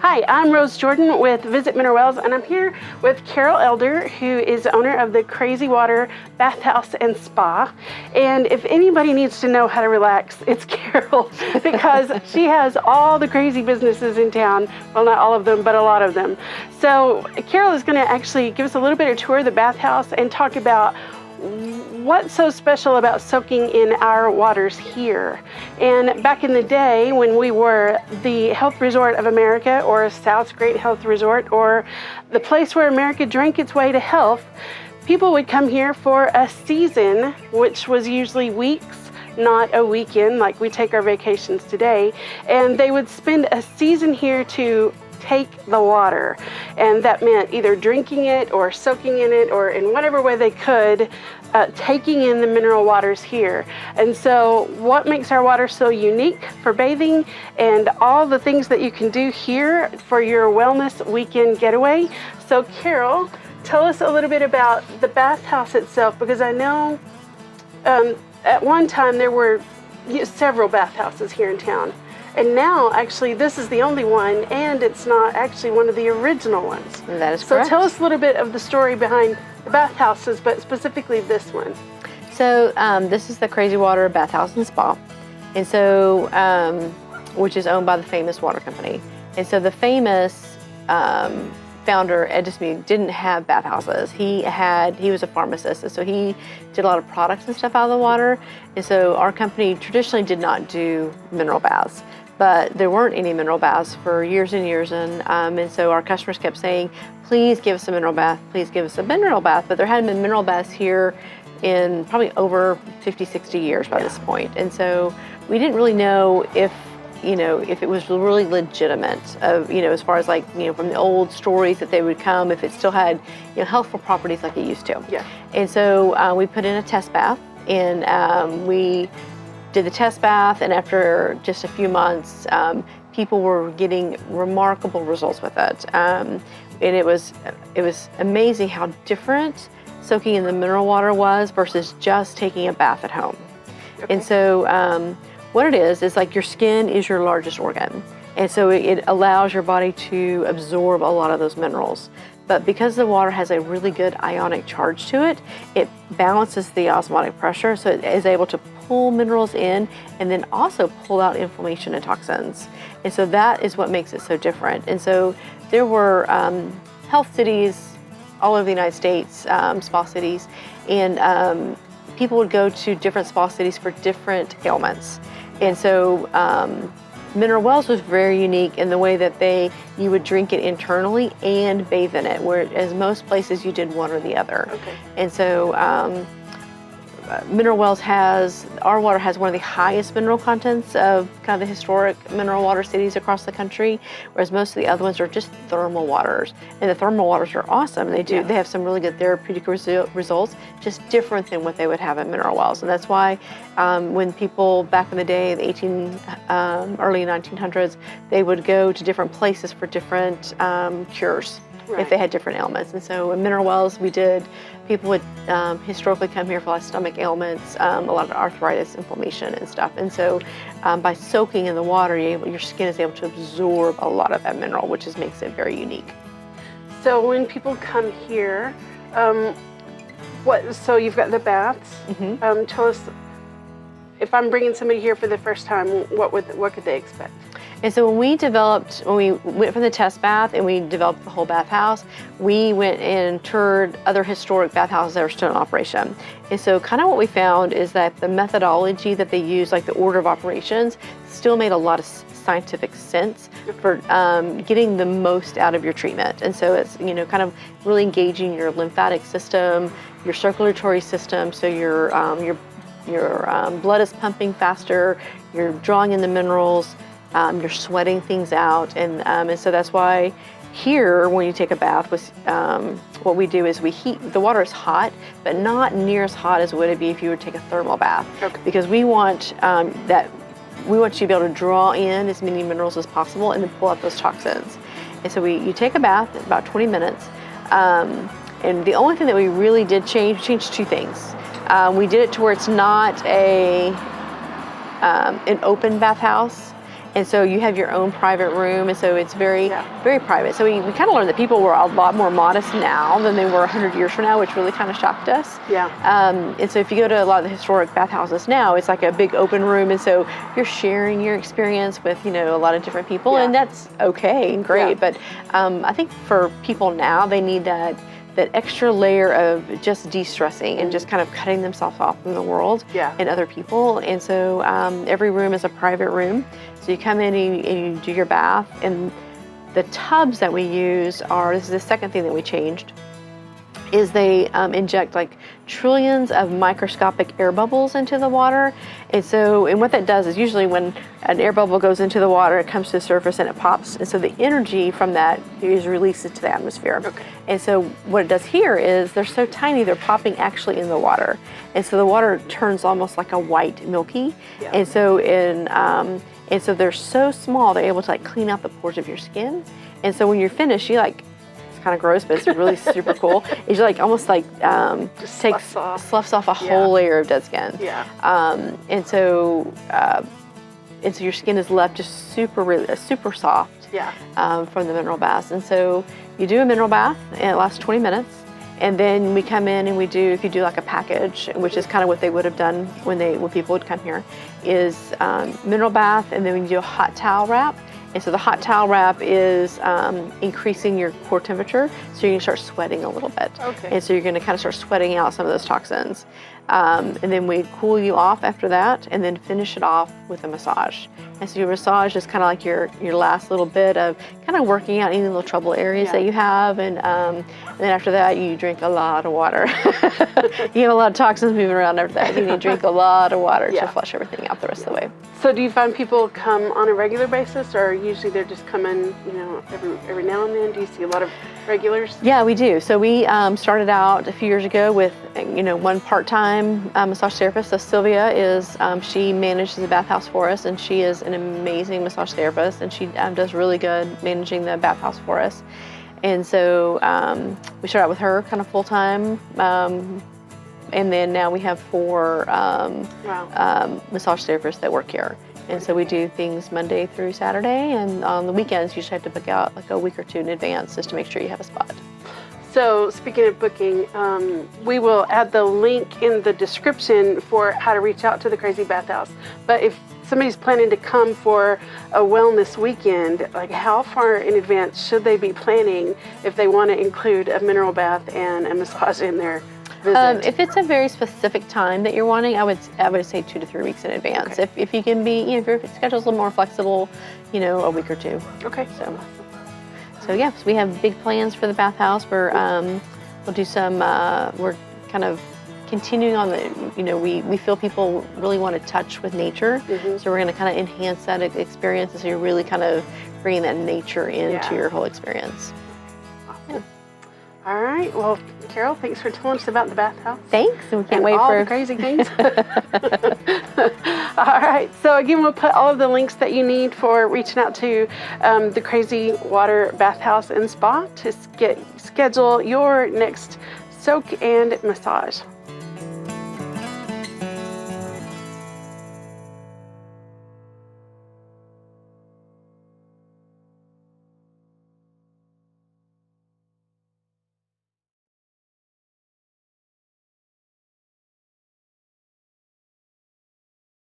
Hi, I'm Rose Jordan with Visit Mineral Wells, and I'm here with Carol Elder, who is the owner of the Crazy Water Bathhouse and Spa. And if anybody needs to know how to relax, it's Carol, because she has all the crazy businesses in town. Well, not all of them, but a lot of them. So Carol is going to actually give us a little bit of tour of the bathhouse and talk about what's so special about soaking in our waters here. And back in the day when we were the Health Resort of America, or South's Great Health Resort, or the place where America drank its way to health, people would come here for a season, which was usually weeks, not a weekend like we take our vacations today. And they would spend a season here to take the water, and that meant either drinking it or soaking in it, or in whatever way they could, taking in the mineral waters here. And so what makes our water so unique for bathing, and all the things that you can do here for your wellness weekend getaway. So Carol, tell us a little bit about the bathhouse itself, because I know at one time there were several bathhouses here in town. And now, actually, this is the only one, and it's not actually one of the original ones. That is correct. So tell us a little bit of the story behind the bathhouses, but specifically this one. So this is the Crazy Water Bathhouse and Spa, and so which is owned by the Famous Water Company. And so the Famous founder, Ed Dismuke, didn't have bathhouses. He was a pharmacist, and so he did a lot of products and stuff out of the water. And so our company traditionally did not do mineral baths. But there weren't any mineral baths for years and years, and so our customers kept saying, please give us a mineral bath, please give us a mineral bath. But there hadn't been mineral baths here in probably over 50, 60 years by this point. And so we didn't really know if it was really legitimate, as far as from the old stories that they would come, if it still had, healthful properties like it used to. Yeah. And so we put in a test bath, and we did the test bath, and after just a few months, people were getting remarkable results with it. And it was amazing how different soaking in the mineral water was versus just taking a bath at home. Okay. And so what it is like your skin is your largest organ. And so it allows your body to absorb a lot of those minerals. But because the water has a really good ionic charge to it, it balances the osmotic pressure, so it is able to pull minerals in and then also pull out inflammation and toxins. And so that is what makes it so different. And so there were health cities all over the United States, spa cities, and people would go to different spa cities for different ailments. And so Mineral Wells was very unique in the way that you would drink it internally and bathe in it, whereas most places you did one or the other. Okay. And so Mineral Wells our water has one of the highest mineral contents of kind of the historic mineral water cities across the country, whereas most of the other ones are just thermal waters. And the thermal waters are awesome. They have some really good therapeutic results, just different than what they would have at Mineral Wells. And that's why when people back in the day, the early 1900s, they would go to different places for different cures. Right. If they had different ailments. And so in Mineral Wells, people would historically come here for a lot of stomach ailments, a lot of arthritis, inflammation and stuff. And so by soaking in the water, your skin is able to absorb a lot of that mineral, which makes it very unique. So when people come here, so you've got the baths. Mm-hmm. Tell us, if I'm bringing somebody here for the first time, what could they expect? And so when we went from the test bath and we developed the whole bathhouse, we went and toured other historic bathhouses that are still in operation. And so kind of what we found is that the methodology that they use, like the order of operations, still made a lot of scientific sense for getting the most out of your treatment. And so it's, kind of really engaging your lymphatic system, your circulatory system, so your blood is pumping faster, you're drawing in the minerals, you're sweating things out, and so that's why here, when you take a bath, what we do is we heat. The water is hot, but not near as hot as would it be if you were to take a thermal bath. Okay. Because we want you to be able to draw in as many minerals as possible and then pull out those toxins. And so you take a bath about 20 minutes, and the only thing that we really did change two things. We did it to where it's not an open bathhouse. And so you have your own private room, and so it's very, Yeah. very private. So we kind of learned that people were a lot more modest now than they were 100 years from now, which really kind of shocked us. Yeah. And so if you go to a lot of the historic bathhouses now, it's like a big open room, and so you're sharing your experience with, you know, a lot of different people, Yeah. and that's okay and great. Yeah. But I think for people now, they need that extra layer of just de-stressing and just kind of cutting themselves off from the world Yeah. and other people. And so every room is a private room. So you come in and you do your bath, and the tubs that we use this is the second thing that we changed, is they inject like trillions of microscopic air bubbles into the water. And what that does is usually when an air bubble goes into the water, it comes to the surface and it pops. And so the energy from that is released into the atmosphere. Okay. And so what it does here is they're so tiny, they're popping actually in the water. And so the water turns almost like a white milky. Yeah. And so they're so small, they're able to like clean out the pores of your skin. And so when you're finished, you like, kind of gross, but it's really super cool. It's like almost like Just sloughs off a whole layer of dead skin. Yeah. And so your skin is left just super soft. Yeah. From the mineral baths. And so you do a mineral bath, and it lasts 20 minutes. And then we come in and if you do like a package, which is kind of what they would have done when people would come here, is mineral bath, and then we do a hot towel wrap. And so the hot towel wrap is increasing your core temperature, so you're gonna start sweating a little bit. Okay. And so you're gonna kind of start sweating out some of those toxins. And then we cool you off after that, and then finish it off with a massage. And so your massage is kind of like your last little bit of kind of working out any little trouble areas that you have. And then after that, you drink a lot of water. You have a lot of toxins moving around after that. You need to drink a lot of water to flush everything out the rest of the way. So do you find people come on a regular basis, or usually they're just coming, you know, every now and then? Do you see a lot of regulars? Yeah, we do. So we started out a few years ago with, you know, one part-time massage therapist. So Sylvia is, she manages the bathhouse for us, and she is an amazing massage therapist, and she does really good managing the bathhouse for us. And so we started out with her kind of full-time, and then now we have 4 massage therapists that work here. And so we do things Monday through Saturday, and on the weekends you usually have to book out like a week or 2 in advance just to make sure you have a spot. So speaking of booking, we will add the link in the description for how to reach out to the Crazy Bathhouse. But if somebody's planning to come for a wellness weekend, like how far in advance should they be planning if they want to include a mineral bath and a massage in their visit? If it's a very specific time that you're wanting, I would say 2 to 3 weeks in advance. Okay. If you can be, you know, if your schedule's a little more flexible, you know, a week or 2. Okay. So yeah, so we have big plans for the bathhouse. We'll do some. We're kind of continuing on the. You know, we feel people really want to touch with nature, so we're going to kind of enhance that experience. So you're really kind of bringing that nature into your whole experience. Awesome. All right. Well, Carol, thanks for telling us about the bathhouse. Thanks, and we can't wait all for the crazy things. All right. So again, we'll put all of the links that you need for reaching out to the Crazy Water Bathhouse and Spa to schedule your next soak and massage.